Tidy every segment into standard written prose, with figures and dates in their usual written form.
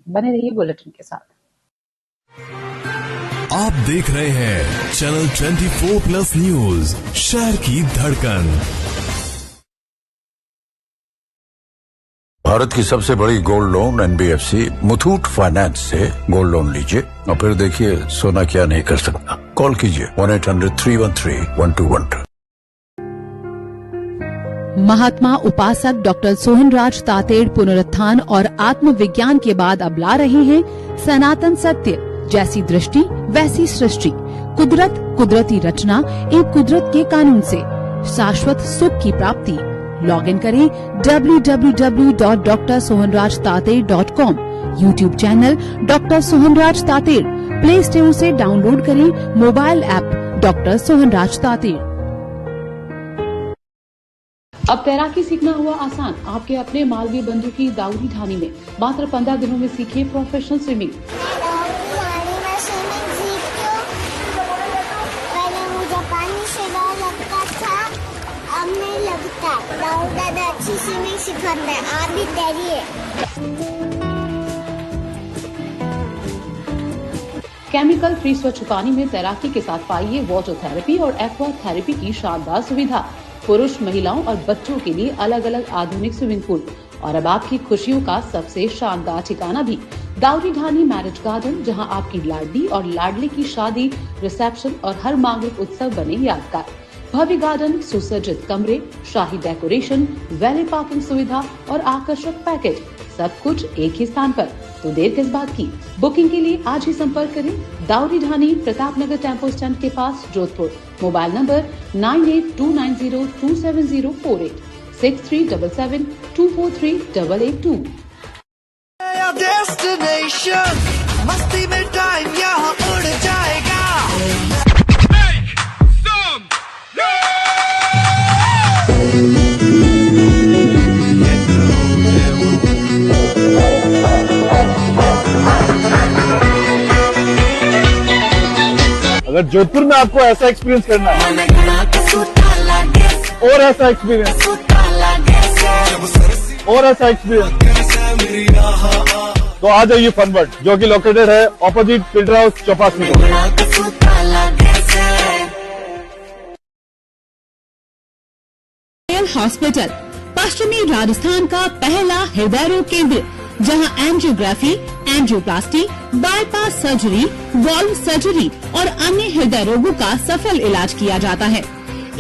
बने रहिए बुलेटिन के साथ। आप देख रहे हैं चैनल 24+ न्यूज, शहर की धड़कन। भारत की सबसे बड़ी gold loan NBFC Muthoot finance से गोल्ड लोन लीजिए और फिर देखिए सोना क्या नहीं कर सकता। कॉल कीजिए 1-800-313-1212। महात्मा उपासक डॉक्टर सोहनराज तातेड़ पुनरुत्थान और आत्मविज्ञान के बाद अब ला रहे हैं सनातन सत्य, जैसी दृष्टि वैसी सृष्टि, कुदरत कुदरती रचना, एक कुदरत के कानून से शाश्वत सुख की प्राप्ति। लॉग इन करें www.drsohanrajtated.com, YouTube channel doctor Sohanraj Tated, play store से डाउनलोड करें mobile app doctor Sohanraj Tated. अब तैराकी सीखना हुआ आसान। आपके अपने मालवीय बंधु की दाऊदी ढानी में मात्र 15 दिनों में सीखे प्रोफेशनल स्विमिंग। दादा अच्छी स्विमिंग सिखाता है, आप भी तैरिए। केमिकल फ्री स्वच्छ पानी में तैराकी के साथ पाइए वाटर थेरेपी और एक्वा थेरेपी की शानदार सुविधा। पुरुष, महिलाओं और बच्चों के लिए अलग अलग आधुनिक स्विमिंग पूल और अब आपकी खुशियों का सबसे शानदार ठिकाना भी दाऊदी ढानी मैरिज गार्डन, जहां आपकी लाडली और लाडले की शादी, रिसेप्शन और हर मांगलिक उत्सव बने यादगार। भव्य गार्डन, सुसज्जित कमरे, शाही डेकोरेशन, वैली पार्किंग सुविधा और आकर्षक पैकेज, सब कुछ एक ही स्थान पर। तो देर किस बात की, बुकिंग के लिए आज ही संपर्क करें दाऊदी ढानी, प्रताप नगर टेम्पो स्टैंड के पास, जोधपुर। Mobile number 9829027048, 6377243882। मस्ती में टाइम यहाँ उड़ जाएगा। अगर जोधपुर में आपको ऐसा एक्सपीरियंस करना है और ऐसा एक्सपीरियंस और ऐसा एक्सपीरियंस, तो आ जाइए फनवर्ल्ड, जो कि लोकेटेड है opposite filter house Chaupasi. Royal hospital पश्चिमी राजस्थान का पहला हृदय रोग केंद्र, जहां angiography, angioplasty, bypass surgery, valve surgery और अन्य हृदय रोगों का सफल इलाज किया जाता है।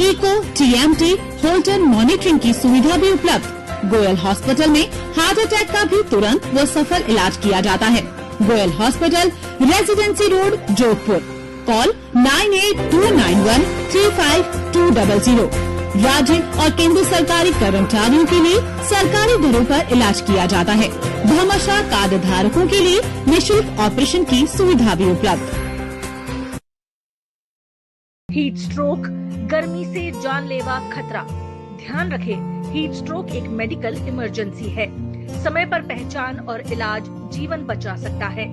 इको, टीएमटी, होल्टन मॉनिटरिंग की सुविधा भी उपलब्ध। गोयल हॉस्पिटल में हार्ट अटैक का भी तुरंत व सफल इलाज किया जाता है। Goyal hospital, residency road, Jodhpur. Call 9829135200। राज्य और केंद्र सरकारी कर्मचारियों के लिए सरकारी दरों पर इलाज किया जाता है। भामाशाह कार्ड धारकों के लिए निःशुल्क ऑपरेशन की सुविधा भी उपलब्ध। हीट स्ट्रोक, गर्मी से जानलेवा खतरा। ध्यान रखें, हीट स्ट्रोक एक मेडिकल इमरजेंसी है। समय पर पहचान और इलाज जीवन बचा सकता है।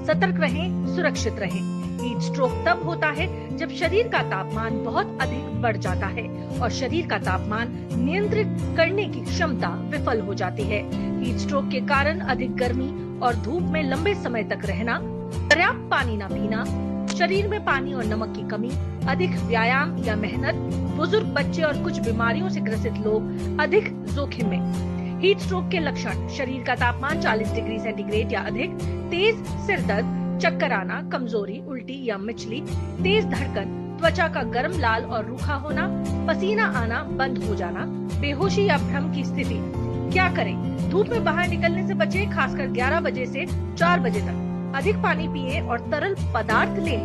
सतर्क रहें, सुरक्षित रहें। हीट स्ट्रोक तब होता है जब शरीर का तापमान बहुत अधिक बढ़ जाता है और शरीर का तापमान नियंत्रित करने की क्षमता विफल हो जाती है। हीट स्ट्रोक के कारण अधिक गर्मी और धूप में लंबे समय तक रहना, पर्याप्त पानी न पीना, शरीर में पानी और नमक की कमी, अधिक व्यायाम या मेहनत, बुजुर्ग, बच्चे और कुछ बीमारियों से ग्रसित लोग अधिक जोखिम में। हीट स्ट्रोक के लक्षण: शरीर का तापमान 40 डिग्री सेंटीग्रेड या अधिक, तेज सिर दर्द, चक्कर आना, कमजोरी, उल्टी या मिचली, तेज धड़कन, त्वचा का गर्म, लाल और रूखा होना, पसीना आना बंद हो जाना, बेहोशी या भ्रम की स्थिति। क्या करें? धूप में बाहर निकलने से बचें, खासकर 11 बजे से 4 बजे तक। अधिक पानी पिए और तरल पदार्थ लें।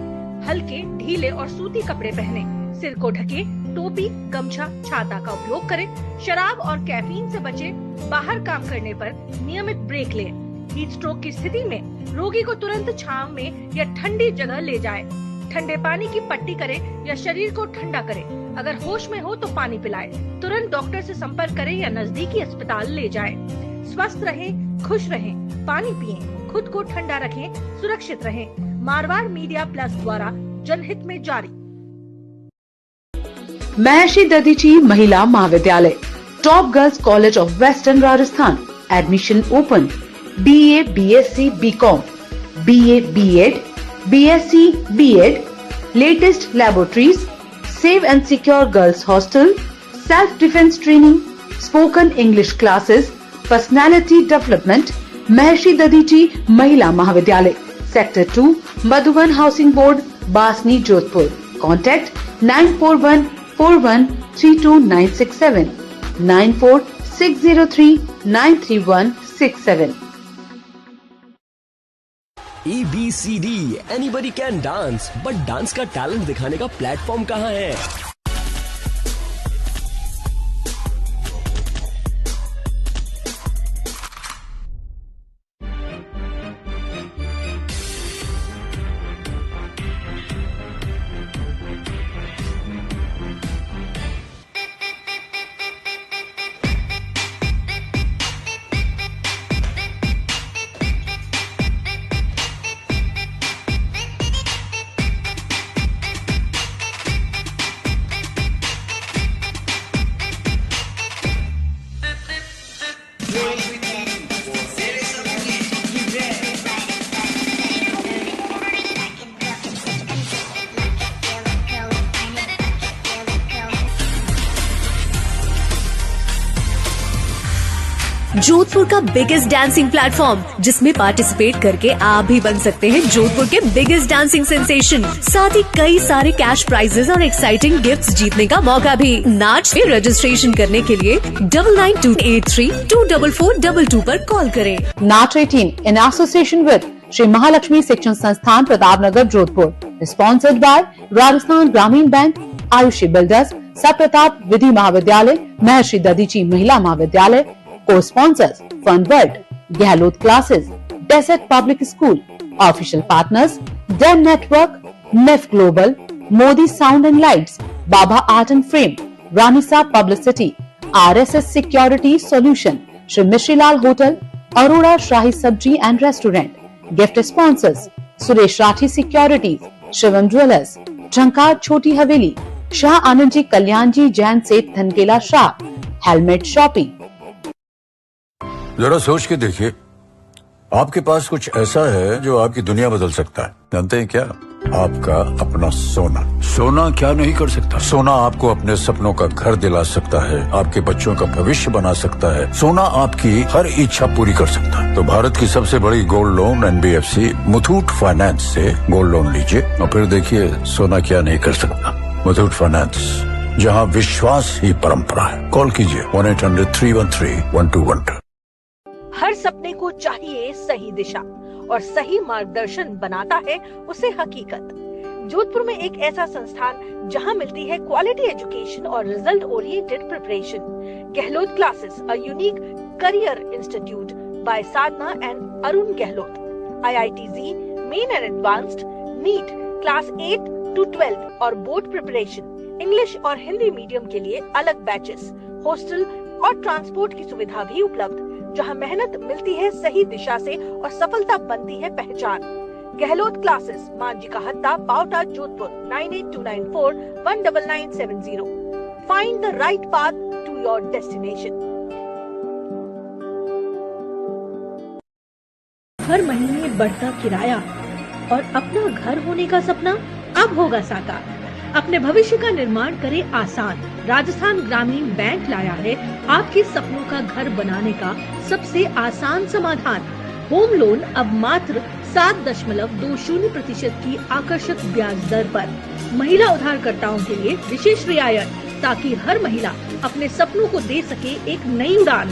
हल्के, ढीले और सूती कपड़े पहने। सिर को ढके, टोपी, गमछा, छाता का उपयोग करें। शराब और कैफीन से बचें। बाहर काम करने पर नियमित ब्रेक लें। हीट स्ट्रोक की स्थिति में रोगी को तुरंत छांव में या ठंडी जगह ले जाएं। ठंडे पानी की पट्टी करें या शरीर को ठंडा करें। अगर होश में हो तो पानी पिलाएं। तुरंत डॉक्टर से संपर्क करें या नजदीकी अस्पताल ले जाएं। स्वस्थ रहें, खुश रहें, पानी पिएं, खुद को ठंडा रखें, सुरक्षित रहें। मारवाड़ मीडिया प्लस द्वारा जनहित में जारी। महर्षि दधीची महिला महाविद्यालय, top girls college of western Rajasthan. Admission open. BA, BSc, BCom, BA, B.Ed, BSc, B.Ed, latest laboratories, safe and secure girls hostel, self-defense training, spoken English classes, personality development, महर्षि दधीची महिला महाविद्यालय, sector 2, Madhuban housing board, Basni, Jodhpur. Contact 9414132967, 9460393167. ABCD Anybody Can Dance, but dance का talent दिखाने का platform कहाँ है? जोधपुर का biggest dancing platform, जिसमें participate करके आप भी बन सकते हैं जोधपुर के बिगेस्ट डांसिंग सेंसेशन। साथ ही कई सारे कैश प्राइजेस और एक्साइटिंग गिफ्ट्स जीतने का मौका भी। नाच में रजिस्ट्रेशन करने के लिए 9928324422 पर कॉल करें। नाच 18 in association with Shri Mahalakshmi Shikshan संस्थान Pratapnagar Jodhpur, sponsored by Rajasthan Gramin bank, Ayushi builders, सप्रताप Vidhi Mahavidyalaya, Maharshi Dadhichi Mahila Mahavidyalaya, co-sponsors Fun World, Gehlot Classes, Desert Public School, official partners DEM Network, NEF Global, Modi Sound and Lights, Baba Art and Frame, Ranisa Publicity, RSS Security Solution, Shri Mishrilal Hotel, Aurora Shahi Sabji and Restaurant. Gift sponsors Suresh Rathi Securities, Shivam Jewellers, Jhankar Choti Haveli, Shah Anandji Kalyanji Jain Seth Dhankela Shah, Helmet Shopping. जरा सोच के देखिए, आपके पास कुछ ऐसा है जो आपकी दुनिया बदल सकता है। जानते हैं क्या? आपका अपना सोना। सोना क्या नहीं कर सकता? सोना आपको अपने सपनों का घर दिला सकता है, आपके बच्चों का भविष्य बना सकता है, सोना आपकी हर इच्छा पूरी कर सकता है। तो भारत की सबसे बड़ी gold loan NBFC Muthoot finance से गोल्ड लोन लीजिए और फिर देखिए सोना क्या नहीं कर सकता। मुथूट फाइनेंस, जहाँ विश्वास ही परंपरा है। कॉल कीजिए 1-800-313-1212। हर सपने को चाहिए सही दिशा और सही मार्गदर्शन बनाता है उसे हकीकत। जोधपुर में एक ऐसा संस्थान जहां मिलती है क्वालिटी एजुकेशन और result oriented preparation. Gahlot classes, a unique career institute by Sadhana and Arun Gahlot. IITZ main and advanced, NEET class 8 to 12 और बोर्ड प्रिपरेशन, इंग्लिश और हिंदी मीडियम के लिए अलग बैचेस, हॉस्टल और ट्रांसपोर्ट की सुविधा भी उपलब्ध, जहां मेहनत मिलती है सही दिशा से और सफलता बनती है पहचान। गहलोत क्लासेस, मांझी का Hatta, Paota, Jodhpur 9829419970। Find the right path to your destination. हर महीने बढ़ता किराया और अपना घर होने का सपना अब होगा साकार। अपने भविष्य का निर्माण करें आसान। राजस्थान ग्रामीण बैंक लाया है आपके सपनों का घर बनाने का सबसे आसान समाधान। होम लोन अब मात्र 7.20% की आकर्षक ब्याज दर पर। महिला उधारकर्ताओं के लिए विशेष रियायत, ताकि हर महिला अपने सपनों को दे सके एक नई उड़ान।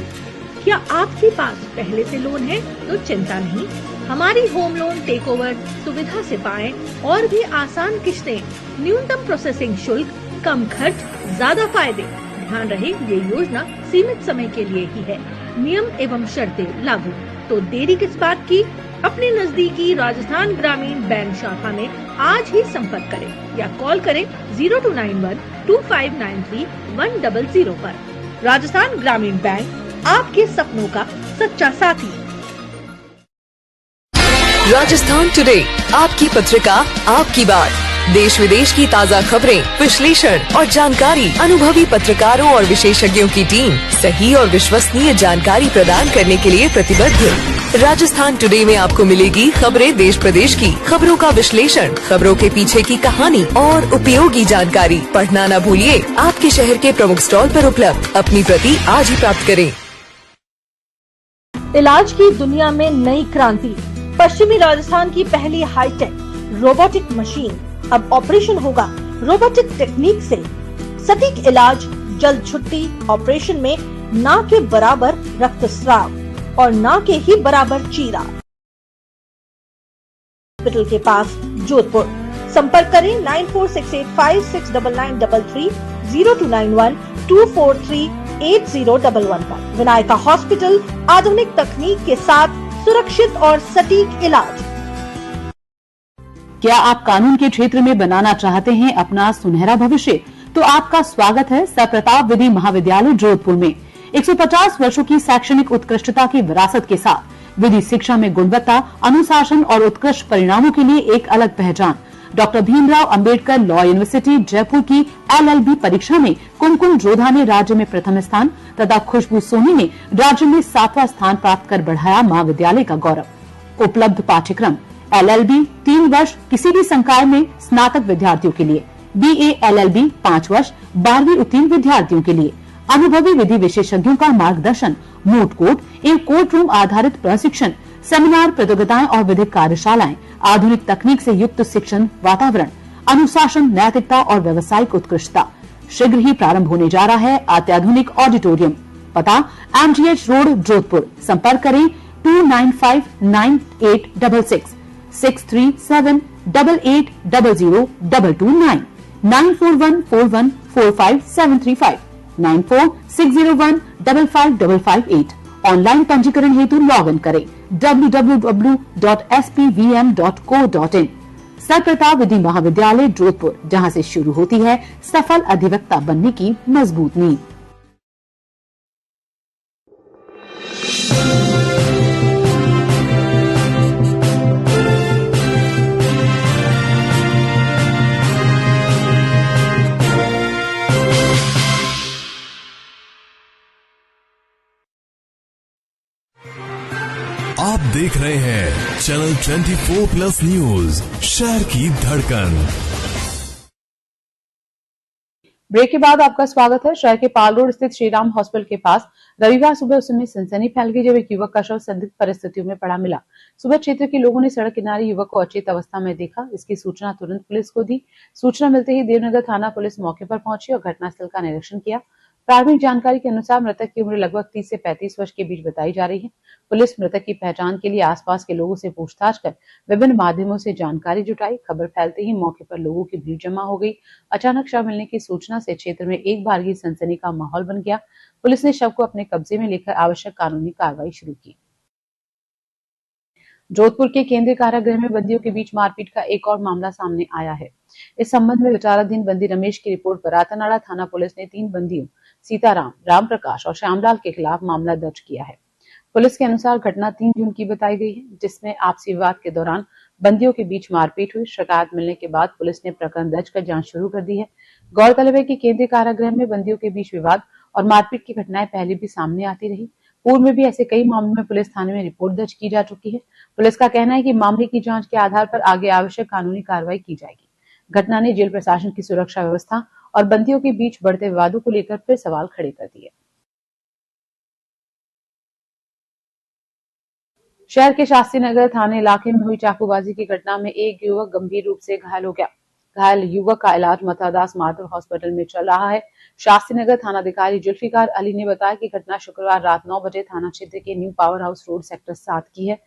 क्या आपके पास पहले से लोन है तो चिंता नहीं, हमारी होम लोन टेक ओवर सुविधा से पाएं और भी आसान किश्तें, न्यूनतम प्रोसेसिंग शुल्क, कम खर्च, ज्यादा फायदे। ध्यान रहे ये योजना सीमित समय के लिए ही है, नियम एवं शर्तें लागू। तो देरी किस बात की? अपने नजदीकी राजस्थान ग्रामीण बैंक शाखा में आज ही संपर्क करें या कॉल करें 02912593 पर। राजस्थान ग्रामीण बैंक, आपके सपनों का सच्चा साथी। राजस्थान टुडे, आपकी पत्रिका, आपकी बात। देश विदेश की ताज़ा खबरें, विश्लेषण और जानकारी, अनुभवी पत्रकारों और विशेषज्ञों की टीम सही और विश्वसनीय जानकारी प्रदान करने के लिए प्रतिबद्ध। राजस्थान टुडे में आपको मिलेगी खबरें देश प्रदेश की, खबरों का विश्लेषण, खबरों के पीछे की कहानी और उपयोगी जानकारी। पढ़ना न भूलिए, आपके शहर के प्रमुख स्टॉल पर उपलब्ध। अपनी प्रति आज ही प्राप्त करें। इलाज की दुनिया में नई क्रांति। पश्चिमी राजस्थान की पहली हाईटेक रोबोटिक मशीन। अब ऑपरेशन होगा रोबोटिक टेक्निक से। सटीक इलाज, जल्द छुट्टी। ऑपरेशन में ना के बराबर रक्तस्राव और ना के ही बराबर चीरा। हॉस्पिटल के पास जोधपुर। संपर्क करें 9468569933, 029124380111। विनायका हॉस्पिटल, आधुनिक तकनीक के साथ सुरक्षित और सटीक इलाज। क्या आप कानून के क्षेत्र में बनाना चाहते हैं अपना सुनहरा भविष्य? तो आपका स्वागत है सप्रताप विधि महाविद्यालय जोधपुर में। 150 वर्षों की शैक्षणिक उत्कृष्टता की विरासत के साथ विधि शिक्षा में गुणवत्ता, अनुशासन और उत्कृष्ट परिणामों के लिए एक अलग पहचान। Doctor Bhimrao Ambedkar law university Jaipur की LLB परीक्षा में कुमकुम जोधा ने राज्य में प्रथम स्थान तथा खुशबू सोनी ने राज्य में 7वां स्थान प्राप्त कर बढ़ाया महाविद्यालय का गौरव। उपलब्ध पाठ्यक्रम LLB 3 वर्ष किसी भी संकाय में स्नातक विद्यार्थियों के लिए, BA LLB 5 वर्ष 12वीं उत्तीर्ण विद्यार्थियों के लिए। अनुभवी विधि विशेषज्ञों का मार्गदर्शन, मोट कोर्ट एवं कोर्ट रूम आधारित प्रशिक्षण, सेमिनार, प्रतियोगिताएं और विधिक कार्यशालाएं, आधुनिक तकनीक से युक्त शिक्षण वातावरण, अनुशासन, नैतिकता और व्यावसायिक उत्कृष्टता। शीघ्र ही प्रारंभ होने जा रहा है अत्याधुनिक ऑडिटोरियम। पता MGH रोड जोधपुर। संपर्क करें 29598666, 63788002229, 9414145735, 9460155558। ऑनलाइन पंजीकरण हेतु लॉग इन करें www.spvm.co.in। सरप्रताप विधि महाविद्यालय जोधपुर, जहां से शुरू होती है सफल अधिवक्ता बनने की मजबूत नींव। आप देख रहे हैं चैनल 24+ न्यूज, शहर की धड़कन। ब्रेक के बाद आपका स्वागत है। शहर के पाल रोड स्थित श्रीराम हॉस्पिटल के पास रविवार सुबह उस समय सनसनी फैल गई जब एक युवक का शव संदिग्ध परिस्थितियों में पड़ा मिला। सुबह क्षेत्र के लोगों ने सड़क किनारे युवक को अचेत अवस्था में देखा। इसकी सूचना तुरंत पुलिस को दी। सूचना मिलते ही देवनगर थाना पुलिस मौके पर पहुंची और घटनास्थल का निरीक्षण किया। प्राथमिक जानकारी के अनुसार मृतक की उम्र लगभग 30 से 35 वर्ष के बीच बताई जा रही है। पुलिस मृतक की पहचान के लिए आसपास के लोगों से पूछताछ कर विभिन्न माध्यमों से जानकारी जुटाई। खबर फैलते ही मौके पर लोगों की भीड़ जमा हो गई। अचानक शव मिलने की सूचना से क्षेत्र में एक बार ही सनसनी का माहौल बन गया। पुलिस ने शव को अपने कब्जे में लेकर आवश्यक कानूनी कार्रवाई शुरू की। जोधपुर के केंद्रीय कारागृह में बंदियों के बीच मारपीट का एक और मामला सामने आया है। इस संबंध में विचाराधीन बंदी रमेश की रिपोर्ट पर रातानाड़ा थाना पुलिस ने 3 बंदियों सीताराम, राम प्रकाश और श्यामलाल के खिलाफ मामला दर्ज किया है। पुलिस के अनुसार घटना 3 जून की बताई गई है, जिसमें आपसी विवाद के दौरान बंदियों के बीच मारपीट हुई। शिकायत मिलने के बाद पुलिस ने प्रकरण दर्ज कर जांच शुरू कर दी है। गौरतलब है कि केंद्रीय कारागृह में बंदियों के बीच विवाद और मारपीट की घटनाएं पहले भी सामने आती रही। पूर्व में भी ऐसे कई मामलों में पुलिस थाने में रिपोर्ट दर्ज की जा चुकी है। पुलिस का कहना है कि मामले की जांच के आधार पर आगे आवश्यक कानूनी कार्रवाई की जाएगी। घटना ने जेल प्रशासन की सुरक्षा व्यवस्था और बंदियों के बीच बढ़ते विवादों को लेकर फिर सवाल खड़े कर दिए। शहर के शास्त्री नगर थाने इलाके में हुई चाकूबाजी की घटना में एक युवक गंभीर रूप से घायल हो गया। घायल युवक का इलाज मथुरादास माधव हॉस्पिटल में चल रहा है। शास्त्री नगर थानाधिकारी जुल्फिकार अली ने बताया कि घटना शुक्रवार रात 9 बजे थाना क्षेत्र के new power house road sector 7 की है।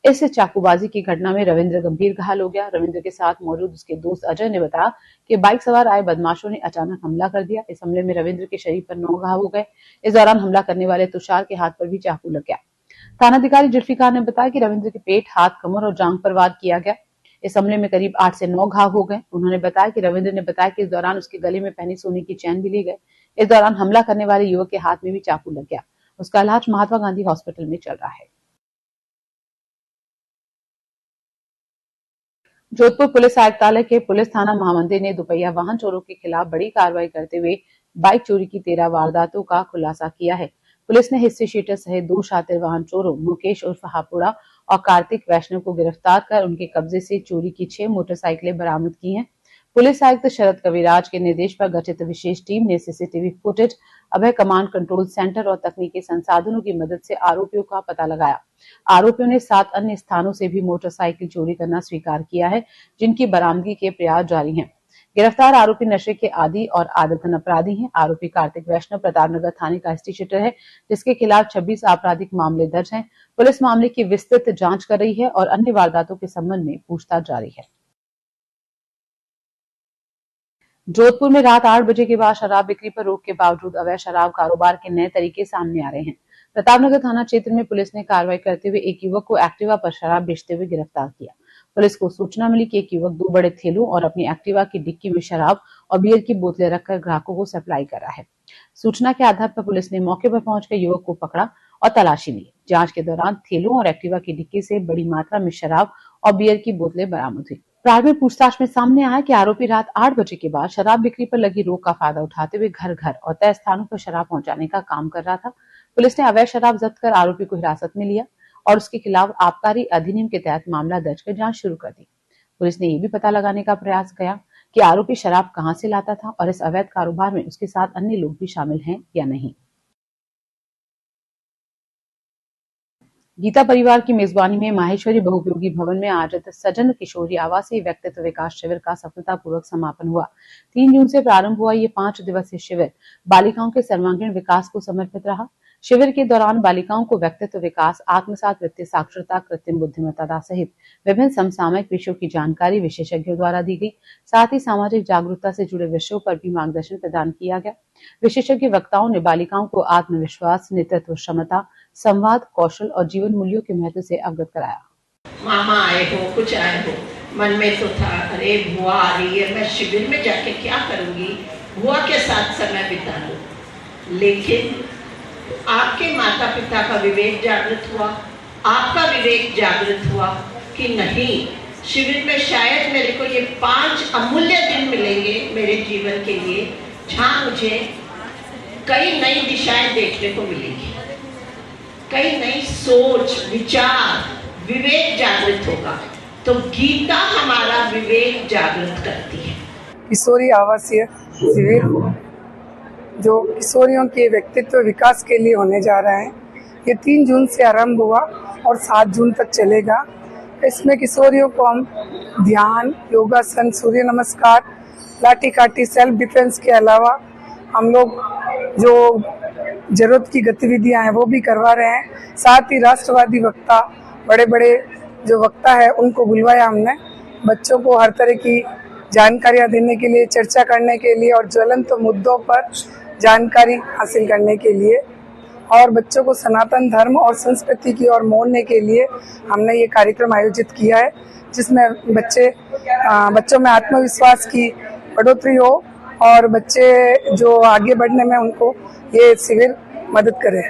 इस चाकूबाजी की घटना में रविंद्र गंभीर घायल हो गया। रविंद्र के साथ मौजूद उसके दोस्त अजय ने बताया कि बाइक सवार आए बदमाशों ने अचानक हमला कर दिया। इस हमले में रविंद्र के शरीर पर 9 घाव हो गए। इस दौरान हमला करने वाले तुषार के हाथ पर भी चाकू लग गया। थानाधिकारी जुल्फिकार ने बताया कि रविंद्र के पेट, हाथ, कमर और जांघ पर वार किया गया। इस हमले में करीब 8 से 9 घाव हो गए। उन्होंने बताया कि रविंद्र ने बताया कि इस दौरान उसके गले में पहनी सोने की चैन भी ले गए। इस दौरान हमला करने वाले युवक के हाथ में भी चाकू लग गया। उसका इलाज महात्मा गांधी हॉस्पिटल में चल रहा है। जोधपुर पुलिस आयुक्तालय के पुलिस थाना महामंदिर ने दुपहिया वाहन चोरों के खिलाफ बड़ी कार्रवाई करते हुए बाइक चोरी की 13 वारदातों का खुलासा किया है। पुलिस ने हिस्से शीटर सहित 2 शातिर वाहन चोरों मुकेश उर्फ हापुड़ा और कार्तिक वैष्णव को गिरफ्तार कर उनके कब्जे से चोरी की 6 मोटरसाइकिलें बरामद की हैं। पुलिस आयुक्त शरद कविराज के निर्देश पर गठित विशेष टीम ने सीसीटीवी फुटेज, अभय कमांड कंट्रोल सेंटर और तकनीकी संसाधनों की मदद से आरोपियों का पता लगाया। आरोपियों ने 7 अन्य स्थानों से भी मोटरसाइकिल चोरी करना स्वीकार किया है, जिनकी बरामदगी के प्रयास जारी हैं। गिरफ्तार आरोपी नशे के आदी और आदतन अपराधी हैं। आरोपी कार्तिक वैष्णव प्रतापनगर थाने का हिस्ट्री शीटर है, जिसके खिलाफ 26 आपराधिक मामले दर्ज हैं। पुलिस मामले की विस्तृत जांच कर रही है और अन्य वारदातों के संबंध में पूछताछ जारी है। जोधपुर में रात 8 बजे के बाद शराब बिक्री पर रोक के बावजूद अवैध शराब कारोबार के नए तरीके सामने आ रहे हैं। प्रतापनगर थाना क्षेत्र में पुलिस ने कार्रवाई करते हुए एक युवक को एक्टिवा पर शराब बेचते हुए गिरफ्तार किया। पुलिस को सूचना मिली कि एक युवक 2 बड़े थैलों और अपनी एक्टिवा की डिक्की में शराब और बियर की बोतलें रखकर ग्राहकों को सप्लाई कर रहा है। सूचना के आधार पर पुलिस ने मौके पर पहुंचकर युवक को पकड़ा और तलाशी ली। जांच के दौरान थैलों और एक्टिवा की डिक्की से बड़ी मात्रा में शराब और बियर की बोतलें बरामद हुई। प्रारंभिक पूछताछ में सामने आया कि आरोपी रात 8 बजे के बाद शराब बिक्री पर लगी रोक का फायदा उठाते हुए घर घर और तय स्थानों पर शराब पहुंचाने का काम कर रहा था। पुलिस ने अवैध शराब जब्त कर आरोपी को हिरासत में लिया और उसके खिलाफ आबकारी अधिनियम के तहत मामला दर्ज कर जांच शुरू कर दी। पुलिस ने ये भी पता लगाने का प्रयास किया कि आरोपी शराब कहां से लाता था और इस अवैध कारोबार में उसके साथ अन्य लोग भी शामिल हैं या नहीं। गीता परिवार की मेजबानी में माहेश्वरी बहुउपयोगी भवन में आयोजित सजन किशोरी आवासीय व्यक्तित्व विकास शिविर का सफलतापूर्वक समापन हुआ। 3 जून से प्रारंभ हुआ ये 5 दिवसीय शिविर बालिकाओं के सर्वांगीण विकास को समर्पित रहा। शिविर के दौरान बालिकाओं को व्यक्तित्व विकास, आत्मसात वित्तीय साक्षरता, कृत्रिम बुद्धिमत्ता सहित विभिन्न समसामयिक विषयों की जानकारी विशेषज्ञों द्वारा दी गई। साथ ही सामाजिक जागरूकता से जुड़े विषयों पर भी मार्गदर्शन प्रदान किया गया। विशेषज्ञ वक्ताओं ने बालिकाओं को आत्मविश्वास, नेतृत्व क्षमता, संवाद कौशल और जीवन मूल्यों के महत्व से अवगत कराया। मामा आए हो, कुछ आए हो, मन में तो था अरे बुआ आ रही है, मैं शिविर में जाके क्या करूंगी, बुआ के साथ समय बिता लूं। लेकिन आपके माता पिता का विवेक जागृत हुआ, आपका विवेक जागृत हुआ कि नहीं, शिविर में शायद मेरे को ये 5 अमूल्य दिन मिलेंगे मेरे जीवन के लिए, जहाँ मुझे कई नई दिशाएं देखने को मिलेंगी, कई नई सोच, विचार, विवेक जागृत होगा। तो गीता हमारा विवेक जागृत करती है। किशोरी आवासीय शिविर जो किशोरियों के व्यक्तित्व विकास के लिए होने जा रहा है, ये 3 जून से आरंभ हुआ और 7 जून तक चलेगा। इसमें किशोरियों को हम ध्यान, योगासन, सूर्य नमस्कार, लाठी काठी, सेल्फ डिफेंस के अलावा हम लोग जो जरूरत की गतिविधियां हैं वो भी करवा रहे हैं। साथ ही राष्ट्रवादी वक्ता, बड़े बड़े जो वक्ता है उनको बुलवाया हमने, बच्चों को हर तरह की जानकारियां देने के लिए, चर्चा करने के लिए और ज्वलंत मुद्दों पर जानकारी हासिल करने के लिए, और बच्चों को सनातन धर्म और संस्कृति की ओर मोड़ने के लिए हमने ये कार्यक्रम आयोजित किया है, जिसमें बच्चों में आत्मविश्वास की बढ़ोतरी हो और बच्चे जो आगे बढ़ने में उनको ये शिविर मदद करे।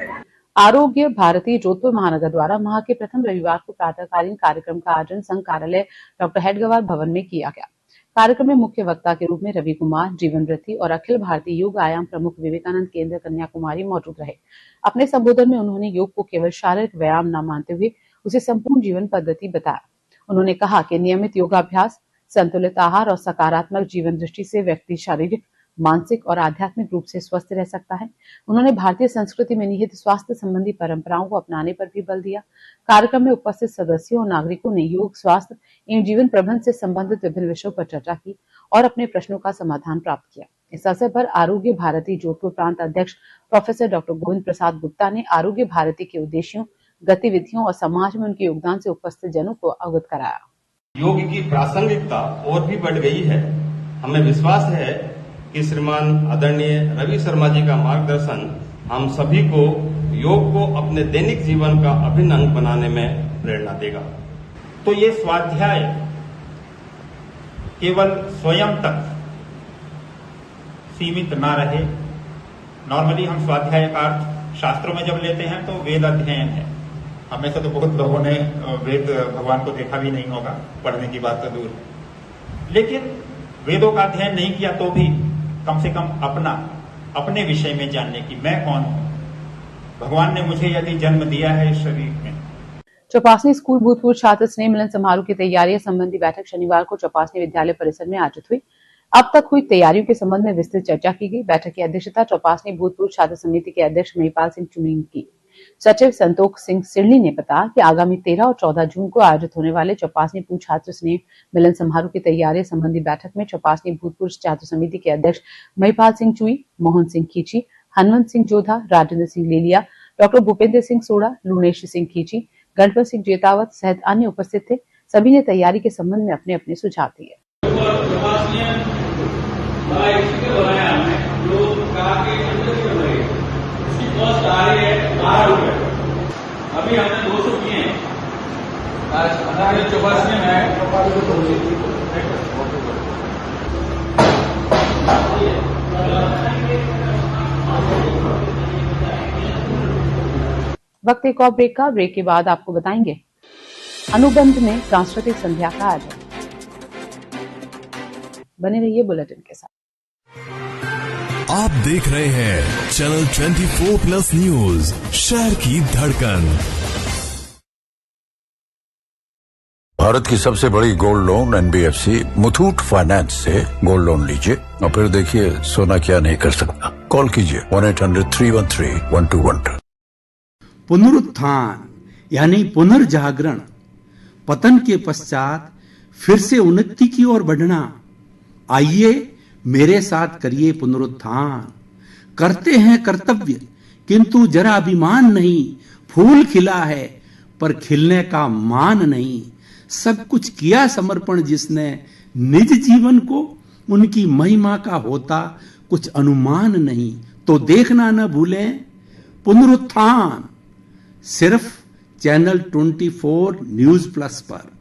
आरोग्य भारती जोधपुर महानगर द्वारा माह के प्रथम रविवार को प्रातःकालीन कार्यक्रम का आयोजन संघ कार्यालय डॉक्टर हेडगेवार भवन में किया गया। कार्यक्रम में मुख्य वक्ता के रूप में रवि कुमार, जीवन वृत्ति और अखिल भारतीय योग आयाम प्रमुख विवेकानंद केंद्र कन्याकुमारी मौजूद रहे। अपने संबोधन में उन्होंने योग को केवल शारीरिक व्यायाम न मानते हुए उसे संपूर्ण जीवन पद्धति बताया। उन्होंने कहा कि नियमित योगाभ्यास, संतुलित आहार और सकारात्मक जीवन दृष्टि से व्यक्ति शारीरिक, मानसिक और आध्यात्मिक रूप से स्वस्थ रह सकता है। उन्होंने भारतीय संस्कृति में निहित स्वास्थ्य संबंधी परंपराओं को अपनाने पर भी बल दिया। कार्यक्रम में उपस्थित सदस्यों और नागरिकों ने योग, स्वास्थ्य एवं जीवन प्रबंधन से संबंधित विभिन्न विषयों पर चर्चा की और अपने प्रश्नों का समाधान प्राप्त किया। इस अवसर पर आरोग्य भारती जोधपुर प्रांत अध्यक्ष प्रोफेसर डॉक्टर गोविंद प्रसाद गुप्ता ने आरोग्य भारती के उद्देश्यों, गतिविधियों और समाज में उनके योगदान से उपस्थित जनों को अवगत कराया। योग की प्रासंगिकता और भी बढ़ गई है। हमें विश्वास है कि श्रीमान आदरणीय रवि शर्मा जी का मार्गदर्शन हम सभी को योग को अपने दैनिक जीवन का अभिन्न अंग बनाने में प्रेरणा देगा। तो ये स्वाध्याय केवल स्वयं तक सीमित ना रहे। नॉर्मली हम स्वाध्याय का अर्थ शास्त्रों में जब लेते हैं तो वेद अध्ययन है। हमें से तो बहुत लोगों ने वेद भगवान को देखा भी नहीं होगा, पढ़ने की बात तो दूर है। लेकिन वेदों का अध्ययन नहीं किया तो भी कम से कम अपने विषय में जानने की, मैं कौन हूं, भगवान ने मुझे यदि जन्म दिया है इस शरीर में। चौपासनी स्कूल भूतपूर्व छात्र स्नेह मिलन समारोह की तैयारियों संबंधी बैठक शनिवार को चौपासनी विद्यालय परिसर में आयोजित हुई। अब तक हुई तैयारियों के संबंध में विस्तृत चर्चा की गई। बैठक की अध्यक्षता चौपासनी भूतपूर्व छात्र समिति के अध्यक्ष महिपाल सिंह चुनी की। सचिव संतोष सिंह सिरनी ने बताया कि आगामी 13 और 14 जून को आयोजित होने वाले चौपासनी पूर्व छात्र स्नेह मिलन समारोह की तैयारियों संबंधी बैठक में चौपासनी भूतपूर्व छात्र समिति के अध्यक्ष महिपाल सिंह चुई, मोहन सिंह खींची, हनुमंत सिंह जोधा, राजेंद्र सिंह लेलिया, डॉक्टर भूपेंद्र सिंह सोड़ा, लूनेश सिंह खींची, गणपत सिंह जेतावत सहित अन्य उपस्थित थे। सभी ने तैयारी के संबंध में अपने अपने सुझाव दिए। अभी हमने 200 किए हैं। चौपासनी में वक्त एक और ब्रेक का। ब्रेक के बाद आपको बताएंगे अनुबंध में सांस्कृतिक संध्या का आयोजन। बने रहिए बुलेटिन के साथ। आप देख रहे हैं चैनल 24+ न्यूज, शहर की धड़कन। भारत की सबसे बड़ी gold loan NBFC Muthoot finance से गोल्ड लोन लीजिए और फिर देखिए सोना क्या नहीं कर सकता। कॉल कीजिए 1-800-313-1212। पुनरुत्थान यानी पुनर्जागरण, पतन के पश्चात फिर से उन्नति की ओर बढ़ना। आइए मेरे साथ करिए पुनरुत्थान। करते हैं कर्तव्य किंतु जरा अभिमान नहीं। फूल खिला है पर खिलने का मान नहीं। सब कुछ किया समर्पण जिसने निज जीवन को, उनकी महिमा का होता कुछ अनुमान नहीं। तो देखना न भूलें पुनरुत्थान, सिर्फ चैनल 24 न्यूज प्लस पर।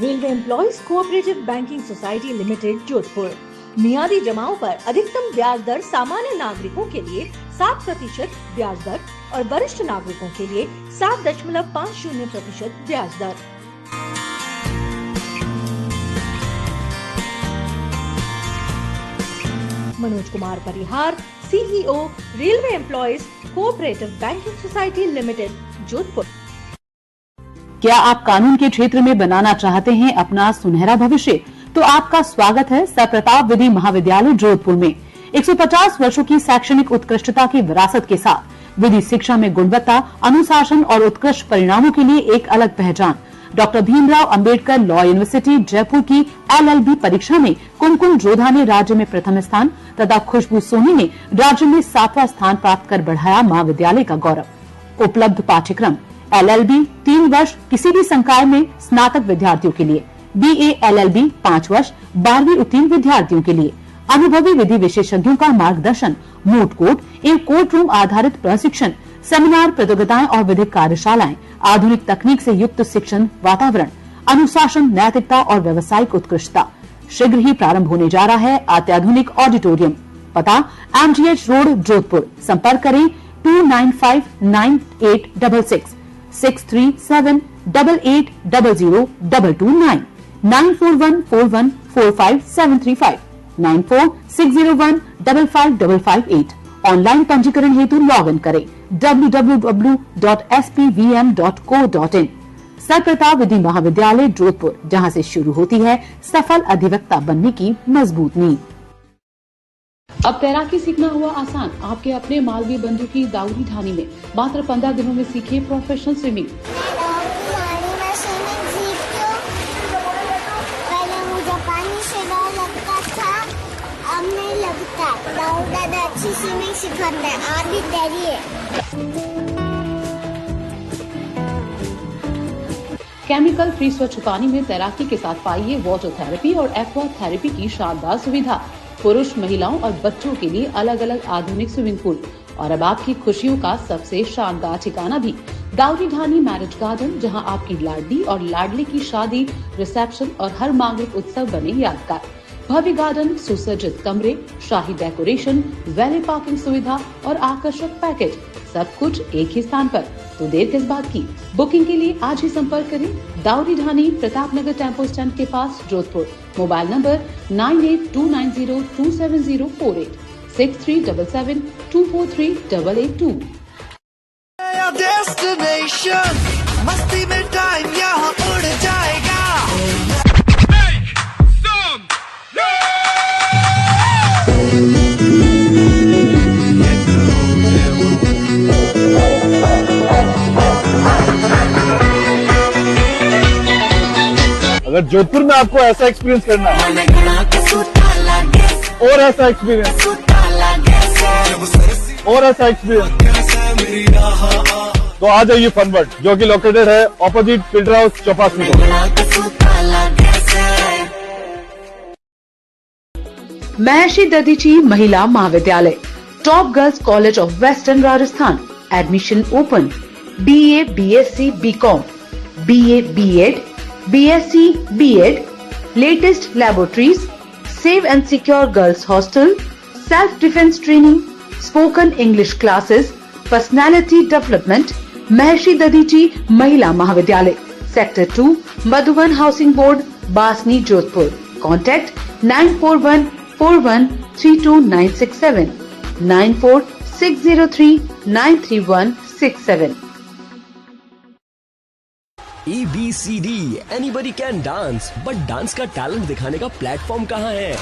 Railway employees cooperative banking society limited Jodhpur. मियादी जमाओं पर अधिकतम ब्याज दर सामान्य नागरिकों के लिए 7% ब्याज दर और वरिष्ठ नागरिकों के लिए 7.50% ब्याज दर। Manoj Kumar Parihar, CEO, railway employees cooperative banking society limited, Jodhpur. क्या आप कानून के क्षेत्र में बनाना चाहते हैं अपना सुनहरा भविष्य? तो आपका स्वागत है सर प्रताप विधि महाविद्यालय जोधपुर में। 150 वर्षों की शैक्षणिक उत्कृष्टता की विरासत के साथ विधि शिक्षा में गुणवत्ता, अनुशासन और उत्कृष्ट परिणामों के लिए एक अलग पहचान। Doctor Bhimrao Ambedkar law university Jaipur की LLB परीक्षा में कुमकुम जोधा ने राज्य में प्रथम स्थान तथा खुशबू सोनी ने राज्य में 7वां स्थान प्राप्त कर बढ़ाया महाविद्यालय का गौरव। उपलब्ध पाठ्यक्रम LLB 3 वर्ष किसी भी संकाय में स्नातक विद्यार्थियों के लिए, BA LLB 5 वर्ष 12वीं उत्तीर्ण विद्यार्थियों के लिए। अनुभवी विधि विशेषज्ञों का मार्गदर्शन, मोट कोर्ट एवं कोर्ट रूम आधारित प्रशिक्षण, सेमिनार, प्रतियोगिताएं और विधिक कार्यशालाएं, आधुनिक तकनीक से युक्त शिक्षण वातावरण, अनुशासन, नैतिकता और व्यावसायिक उत्कृष्टता। शीघ्र ही प्रारंभ होने जा रहा है अत्याधुनिक ऑडिटोरियम। पता MGH रोड जोधपुर। संपर्क करें 29598666 63788000229 9414145735 9460155558। ऑनलाइन पंजीकरण हेतु लॉग इन करें www.spvm.co.in। सर प्रताप विधि महाविद्यालय जोधपुर, जहां से शुरू होती है सफल अधिवक्ता बनने की मजबूत नींव। अब तैराकी सीखना हुआ आसान। आपके अपने मालवीय बंधु की दाऊदी ढानी में मात्र 15 दिनों में सीखे प्रोफेशनल स्विमिंग। पहले मुझे पानी से डर लगता था, अब नहीं लगता। दादा अच्छी स्विमिंग सिखाता है, आप भी तैरिए। केमिकल फ्री स्वच्छ पानी में तैराकी के साथ पाइए वाटर थेरेपी और एक्वा थेरेपी की शानदार सुविधा। पुरुष, महिलाओं और बच्चों के लिए अलग अलग आधुनिक स्विमिंग पूल और अब आपकी खुशियों का सबसे शानदार ठिकाना भी दाऊदी ढानी मैरिज गार्डन, जहां आपकी लाडली और लाडले की शादी, रिसेप्शन और हर मांगलिक उत्सव बने यादगार। भव्य गार्डन, सुसज्जित कमरे, शाही डेकोरेशन, वैली पार्किंग सुविधा और आकर्षक पैकेज, सब कुछ एक ही स्थान पर। तो देर किस बात की? बुकिंग के लिए आज ही संपर्क करें दाऊदी ढानी, प्रताप नगर टेम्पो स्टैंड के पास, जोधपुर। Mobile number 9829027048 6377 243882। डेस्टिनेशन मस्ती में टाइम यहाँ उड़ जाएगा। अगर जोधपुर में आपको ऐसा एक्सपीरियंस करना है और ऐसा एक्सपीरियंस और ऐसा एक्सपीरियंस, तो आ जाइए फनवर्ल्ड, जो कि लोकेटेड है ऑपोजिट फिल्टर हाउस चौपासी में। महर्षि दधीची महिला महाविद्यालय, top girls college of western Rajasthan. Admission open. BA, BSc, BCom, BA, B.Ed, BSc, B.Ed, latest laboratories, safe and secure girls hostel, self-defense training, spoken English classes, personality development। महर्षि दधीची महिला महाविद्यालय, sector 2, Madhuban housing board, Basni, Jodhpur. Contact 9414132967, 9460393167। ABCD anybody can dance, but dance का talent दिखाने का platform कहाँ है?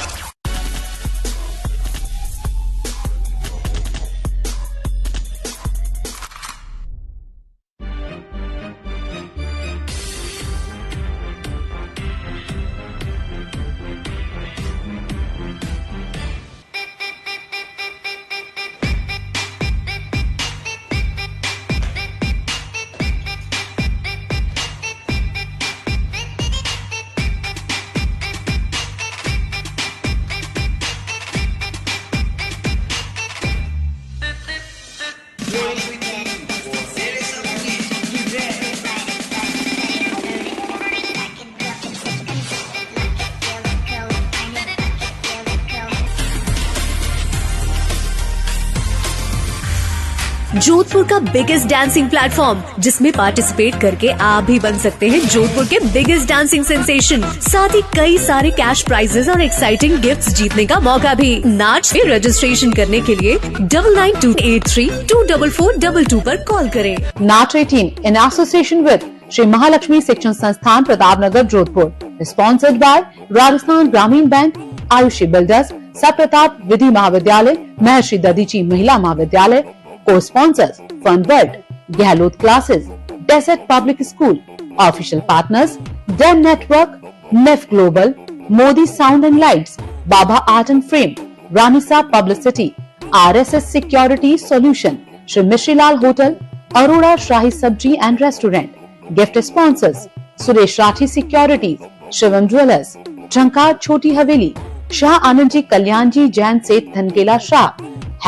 जोधपुर का biggest dancing platform, जिसमें participate करके आप भी बन सकते हैं जोधपुर के बिगेस्ट डांसिंग सेंसेशन। साथ ही कई सारे कैश प्राइजेस और एक्साइटिंग गिफ्ट्स जीतने का मौका भी। नाच में रजिस्ट्रेशन करने के लिए 9928324422 पर कॉल करें। नाच 18 in association with Shri Mahalakshmi Shikshan Sansthan, Pratap Nagar, Jodhpur. Sponsored by Rajasthan Gramin bank, Ayushi builders, सप्रताप Vidhi Mahavidyalaya, Maharshi Dadhichi Mahila Mahavidyalaya. Co-sponsors fun world, Gehlot classes, desert public school. Official partners den network, नेफ global, Modi sound and lights, Baba art and frame, Ranisa publicity, RSS security solution, Shri Mishrilal hotel, Arora Shahi Sabzi and restaurant. Gift sponsors Suresh Rathi securities, Shivam jewellers, झंकार छोटी हवेली, शाह आनंद जी, कल्याण जी, जैन सेठ, धनकेला Shah,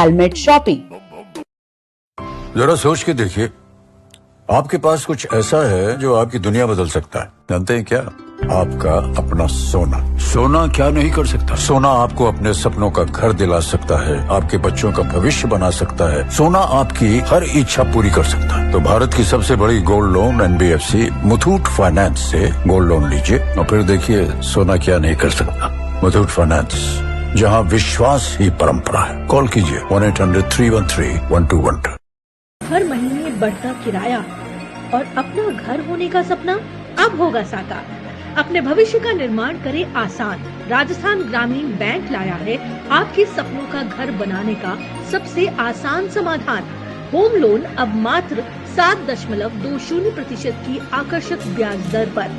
helmet shopping. जरा सोच के देखिए, आपके पास कुछ ऐसा है जो आपकी दुनिया बदल सकता है। जानते हैं क्या? आपका अपना सोना। सोना क्या नहीं कर सकता? सोना आपको अपने सपनों का घर दिला सकता है, आपके बच्चों का भविष्य बना सकता है। सोना आपकी हर इच्छा पूरी कर सकता है। तो भारत की सबसे बड़ी gold loan NBFC Muthoot finance से गोल्ड लोन लीजिए और फिर देखिए सोना क्या नहीं कर सकता। मुथूट फाइनेंस, जहाँ विश्वास ही परंपरा है। कॉल कीजिए 1-800-313-1212। हर महीने बढ़ता किराया और अपना घर होने का सपना अब होगा साकार। अपने भविष्य का निर्माण करे आसान। राजस्थान ग्रामीण बैंक लाया है आपके सपनों का घर बनाने का सबसे आसान समाधान। होम लोन अब मात्र 7.20% की आकर्षक ब्याज दर पर।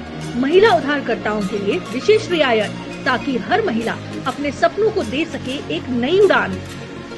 महिला उधारकर्ताओं के लिए विशेष रियायत, ताकि हर महिला अपने सपनों को दे सके एक नई उड़ान।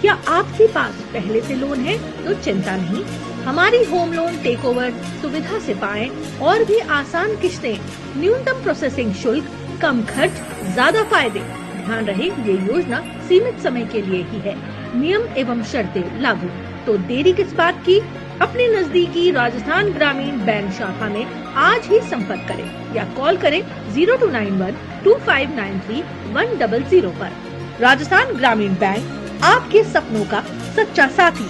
क्या आपके पास पहले से लोन है तो चिंता नहीं, हमारी होम लोन टेक ओवर सुविधा से पाएं और भी आसान किश्तें, न्यूनतम प्रोसेसिंग शुल्क, कम खर्च, ज्यादा फायदे। ध्यान रहे ये योजना सीमित समय के लिए ही है, नियम एवं शर्तें लागू। तो देरी किस बात की, अपने नजदीकी राजस्थान ग्रामीण बैंक शाखा में आज ही संपर्क करें या कॉल करें 0291-2593-100 पर। राजस्थान ग्रामीण बैंक, आपके सपनों का सच्चा साथी।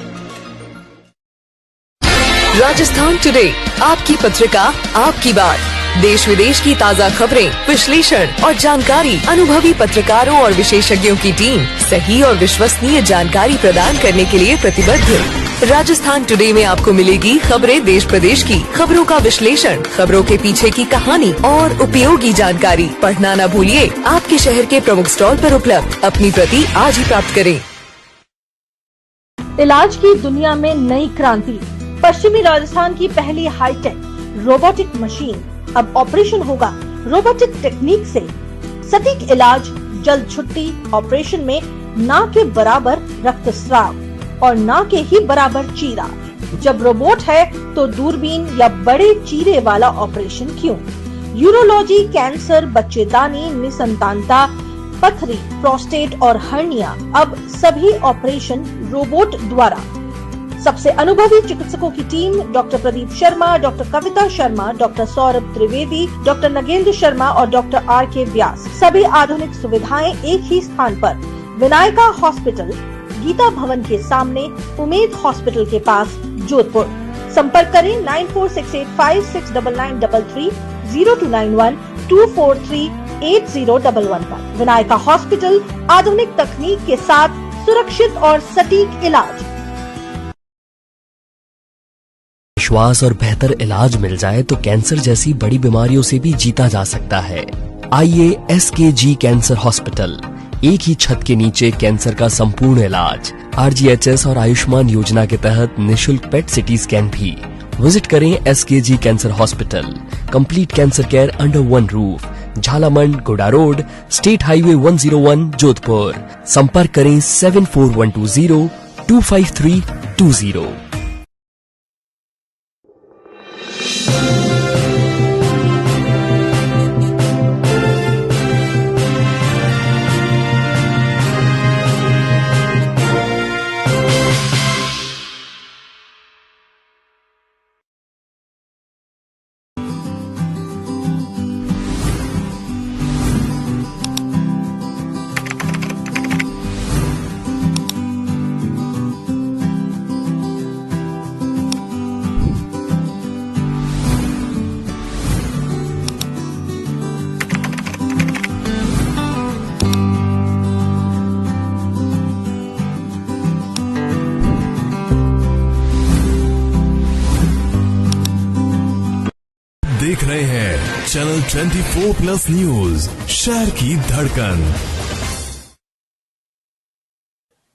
राजस्थान टुडे, आपकी पत्रिका, आपकी बात। देश विदेश की ताज़ा खबरें, विश्लेषण और जानकारी अनुभवी पत्रकारों और विशेषज्ञों की टीम सही और विश्वसनीय जानकारी प्रदान करने के लिए प्रतिबद्ध। राजस्थान टुडे में आपको मिलेगी खबरें देश प्रदेश की, खबरों का विश्लेषण, खबरों के पीछे की कहानी और उपयोगी जानकारी। पढ़ना न भूलिए, आपके शहर के प्रमुख स्टॉल पर उपलब्ध। अपनी प्रति आज ही प्राप्त करें। इलाज की दुनिया में नई क्रांति। पश्चिमी राजस्थान की पहली हाईटेक रोबोटिक मशीन, अब ऑपरेशन होगा रोबोटिक टेक्निक से। सटीक इलाज, जल्द छुट्टी, ऑपरेशन में ना के बराबर रक्तस्राव और ना के ही बराबर चीरा। जब रोबोट है तो दूरबीन या बड़े चीरे वाला ऑपरेशन क्यों? यूरोलॉजी, कैंसर, बच्चेदानी, निसंतानता, पथरी, प्रोस्टेट और हर्निया, अब सभी ऑपरेशन रोबोट द्वारा। सबसे अनुभवी चिकित्सकों की team, doctor Pradeep Sharma, doctor Kavita Sharma, doctor Saurabh Trivedi, doctor Nagendra Sharma और डॉक्टर R.K. व्यास। सभी आधुनिक सुविधाएं एक ही स्थान पर। विनायका हॉस्पिटल, गीता भवन के सामने, उमेद हॉस्पिटल के पास, जोधपुर। संपर्क करें 9468569933, 0291 243 8011 पर। विनायका हॉस्पिटल, आधुनिक तकनीक के साथ सुरक्षित और सटीक इलाज। विश्वास और बेहतर इलाज मिल जाए तो कैंसर जैसी बड़ी बीमारियों से भी जीता जा सकता है। आइए SKG कैंसर हॉस्पिटल, एक ही छत के नीचे कैंसर का संपूर्ण इलाज। RGHS और आयुष्मान योजना के तहत निशुल्क पेट सिटी स्कैन भी। विजिट करें SKG cancer hospital, complete cancer care under one roof, Jhalamand, गोडा रोड, स्टेट हाईवे 101, जोधपुर। संपर्क करें 74120 25320। देख रहे हैं चैनल 24+ न्यूज, शहर की धड़कन।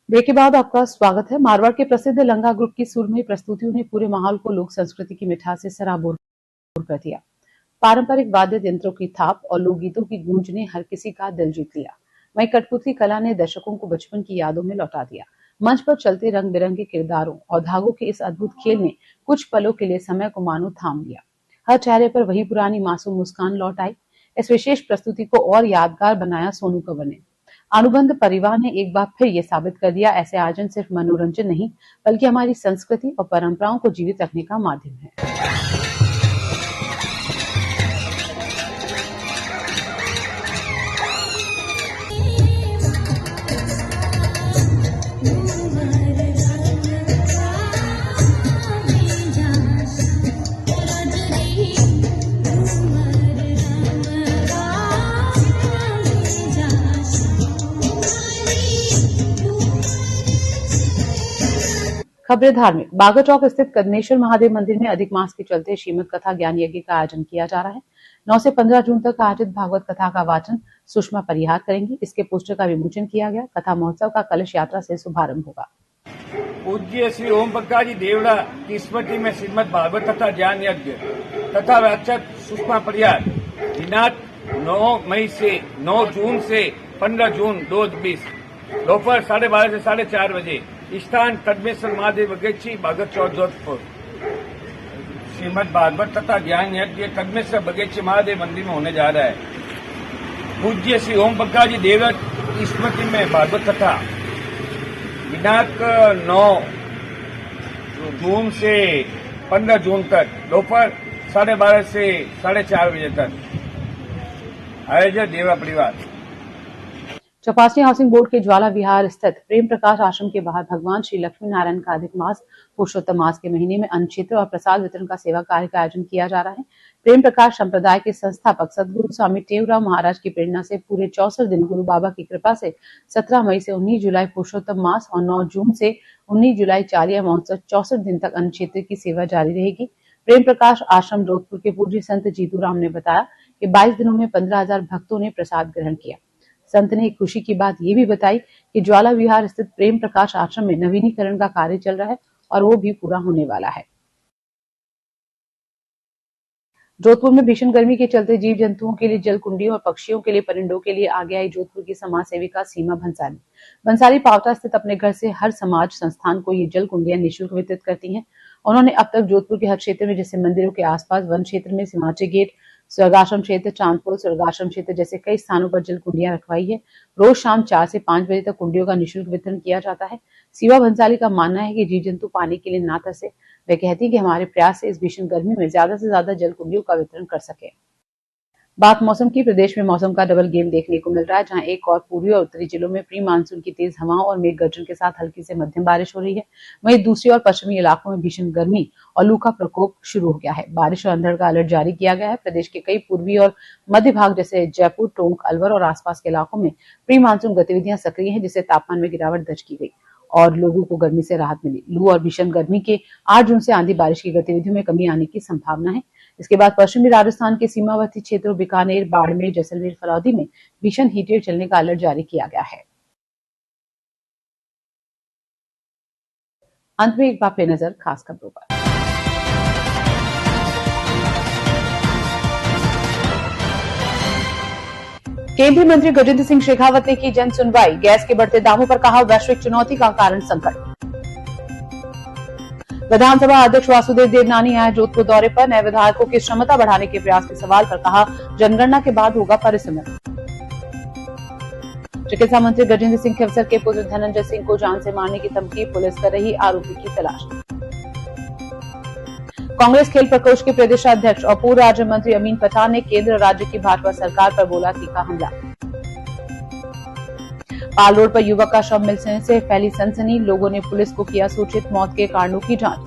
ब्रेक के बाद आपका स्वागत है। मारवाड़ के प्रसिद्ध लंगा ग्रुप की सुरमई प्रस्तुतियों ने पूरे माहौल को लोक संस्कृति की मिठास से सराबोर कर दिया। पारंपरिक वाद्य यंत्रों की थाप और लोकगीतों की गूंज ने हर किसी का दिल जीत लिया। वहीं कठपुतली कला ने दर्शकों को बचपन की यादों में लौटा दिया। मंच पर चलते रंग बिरंगे किरदारों और धागों के इस अद्भुत खेल ने कुछ पलों के लिए समय को मानो थाम लिया। हर चेहरे पर वही पुरानी मासूम मुस्कान लौट आई। इस विशेष प्रस्तुति को और यादगार बनाया सोनू कंवर ने। अनुबंध परिवार ने एक बार फिर ये साबित कर दिया, ऐसे आयोजन सिर्फ मनोरंजन नहीं बल्कि हमारी संस्कृति और परंपराओं को जीवित रखने का माध्यम है। खबरें धार्मिक। बागा चौक स्थित कदनेश्वर महादेव मंदिर में अधिक मास के चलते श्रीमद कथा ज्ञान यज्ञ का आयोजन किया जा रहा है। 9 से 15 जून तक आयोजित भागवत कथा का वाचन सुषमा परिहार करेंगी। इसके पोस्टर का विमोचन किया गया। कथा महोत्सव का कलश यात्रा से शुभारंभ होगा। पूज्य श्री ओम प्रकाश जी देवड़ा की स्मृति में श्रीमद भागवत कथा ज्ञान यज्ञ तथा वाचक सुषमा परिहार दिनांक 9 जून से 15 जून 2020 दोपहर 12:30 से 4:30 बजे। स्थान कदमेश्वर महादेव बगीची, बागा चौक, जोधपुर। श्रीमद भागवत तथा ज्ञान यज्ञ कदमेश्वर बगीची महादेव मंदिर में होने जा रहा है। पूज्य श्री ओम प्रकाश जी देवड़ा की स्मृति में भागवत कथा दिनांक 9 जून से 15 जून तक दोपहर 12:30 से 4:30 बजे तक। आयोजक देवा परिवार। चपासनी हाउसिंग बोर्ड के ज्वाला विहार स्थित प्रेम प्रकाश आश्रम के बाहर भगवान श्री लक्ष्मी नारायण का अधिक मास पुरुषोत्तम मास के महीने में अन्न क्षेत्र और प्रसाद वितरण का सेवा कार्य का आयोजन किया जा रहा है। प्रेम प्रकाश संप्रदाय के संस्थापक सदगुरु स्वामी टेवराव महाराज की प्रेरणा से पूरे 64 दिन गुरु बाबा की कृपा से 17 मई से 19 जुलाई पुरुषोत्तम मास और 9 जून से 19 जुलाई चालिया महोत्सव 64 दिन तक अन्न क्षेत्र की सेवा जारी रहेगी। प्रेम प्रकाश आश्रम जोधपुर के पूज्य संत जीतू राम ने बताया कि 22 दिनों में 15,000 भक्तों ने प्रसाद ग्रहण किया। संत ने खुशी की बात ये भी बताई कि ज्वाला विहार स्थित प्रेम प्रकाश आश्रम में नवीनीकरण का कार्य चल रहा है और वो भी पूरा होने वाला है। जोधपुर में भीषण गर्मी के चलते जीव जंतुओं के लिए जल कुंडियों और पक्षियों के लिए परिंदों के लिए आगे आई जोधपुर की समाज सेविका सीमा भंसाली पावटा स्थित अपने घर से हर समाज संस्थान को ये जल कुंडियां निःशुल्क वितरित करती हैं। उन्होंने अब तक जोधपुर के हर क्षेत्र में जैसे मंदिरों के आसपास, वन क्षेत्र में सिमाचे गेट, स्वर्गाश्रम क्षेत्र, चांदपुर स्वर्गाश्रम क्षेत्र जैसे कई स्थानों पर जल कुंडियां रखवाई है। रोज शाम 4 से 5 बजे तक कुंडियों का निःशुल्क वितरण किया जाता है। सीमा भंसाली का मानना है कि जीव जंतु पानी के लिए ना तरसे। वे कहती है कि हमारे प्रयास से इस भीषण गर्मी में ज्यादा से ज्यादा जल कुंडियों का वितरण कर सके। बात मौसम की, प्रदेश में मौसम का डबल गेम देखने को मिल रहा है, जहां एक और पूर्वी और उत्तरी जिलों में प्री मानसून की तेज हवाओं और मेघ गर्जन के साथ हल्की से मध्यम बारिश हो रही है। वहीं दूसरी और पश्चिमी इलाकों में भीषण गर्मी और लू का प्रकोप शुरू हो गया है। बारिश और अंधड़ का अलर्ट जारी किया गया है। प्रदेश के कई पूर्वी और मध्य भाग जैसे जयपुर, टोंक, अलवर और आसपास के इलाकों में प्री मानसून गतिविधियां सक्रिय है, जिससे तापमान में गिरावट दर्ज की गई और लोगों को गर्मी से राहत मिली। लू और भीषण गर्मी के 8 जून से आंधी बारिश की गतिविधियों में कमी आने की संभावना है। इसके बाद पश्चिमी राजस्थान के सीमावर्ती क्षेत्रों बीकानेर, बाड़मेर, जैसलमेर, फलौदी में भीषण हीट वेव चलने का अलर्ट जारी किया गया है। अंत में एक बार फिर नजर खास खबरों पर। केंद्रीय मंत्री गजेंद्र सिंह शेखावत ने की जन सुनवाई। गैस के बढ़ते दामों पर कहा वैश्विक चुनौती का कारण संकट। विधानसभा अध्यक्ष वासुदेव देवनानी आए जोधपुर दौरे पर। नए विधायकों की क्षमता बढ़ाने के प्रयास के सवाल पर कहा जनगणना के बाद होगा परिसमन। चिकित्सा मंत्री गजेंद्र सिंह के अफसर के पुत्र धनंजय सिंह को जान से मारने की धमकी, पुलिस कर रही आरोपी की तलाश। कांग्रेस खेल प्रकोष्ठ के प्रदेशाध्यक्ष और पूर्व राज्य मंत्री अमीन पठान ने केंद्र राज्य की भाजपा सरकार पर बोला तीखा हमला। पाल रोड पर युवक का शव मिलने से फैली सनसनी, लोगों ने पुलिस को किया सूचित, मौत के कारणों की जांच।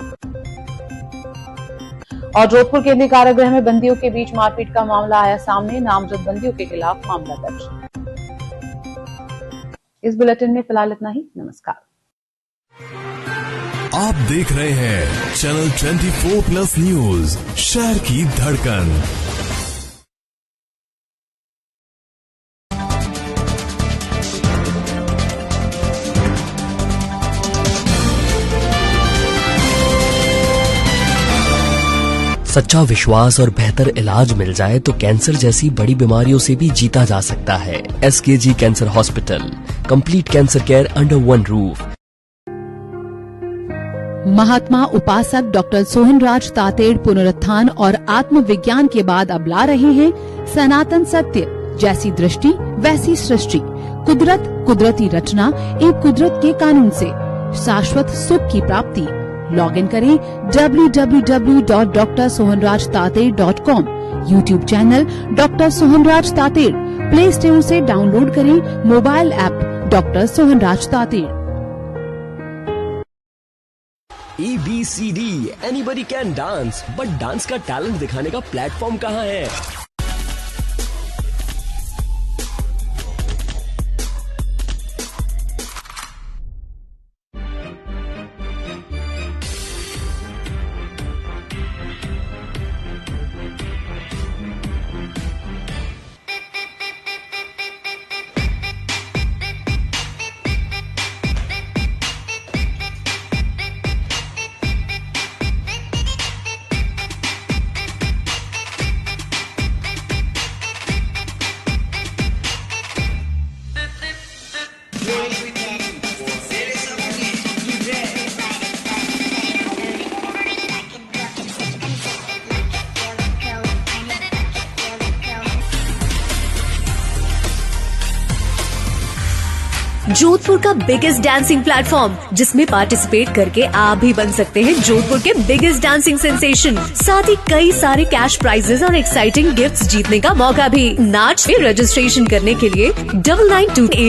और जोधपुर केंद्रीय कारागृह में बंदियों के बीच मारपीट का मामला आया सामने, नामजद बंदियों के खिलाफ मामला दर्ज। इस बुलेटिन में फिलहाल इतना ही। नमस्कार। आप देख रहे हैं चैनल 24+ न्यूज, शहर की धड़कन। सच्चा विश्वास और बेहतर इलाज मिल जाए तो कैंसर जैसी बड़ी बीमारियों से भी जीता जा सकता है। SKG cancer hospital, complete cancer care under one roof. Mahatma उपासक डॉक्टर सोहनराज तातेड़ पुनरुत्थान और आत्मविज्ञान के बाद अब ला रहे हैं सनातन सत्य, जैसी दृष्टि वैसी सृष्टि, कुदरत कुदरती रचना, एक कुदरत के कानून से शाश्वत सुख की प्राप्ति। लॉग इन करें www.drsohanrajtater.com, YouTube channel doctor Sohanraj Tated, play store से डाउनलोड करें mobile app doctor Sohanraj Tated. ABCD anybody can dance, but dance का टैलेंट दिखाने का प्लेटफॉर्म कहाँ है? जोधपुर का बिगेस्ट डांसिंग प्लेटफॉर्म, जिसमें पार्टिसिपेट करके आप भी बन सकते हैं जोधपुर के बिगेस्ट डांसिंग सेंसेशन। साथ ही कई सारे कैश प्राइजेस और एक्साइटिंग गिफ्ट्स जीतने का मौका भी। नाच में रजिस्ट्रेशन करने के लिए 9928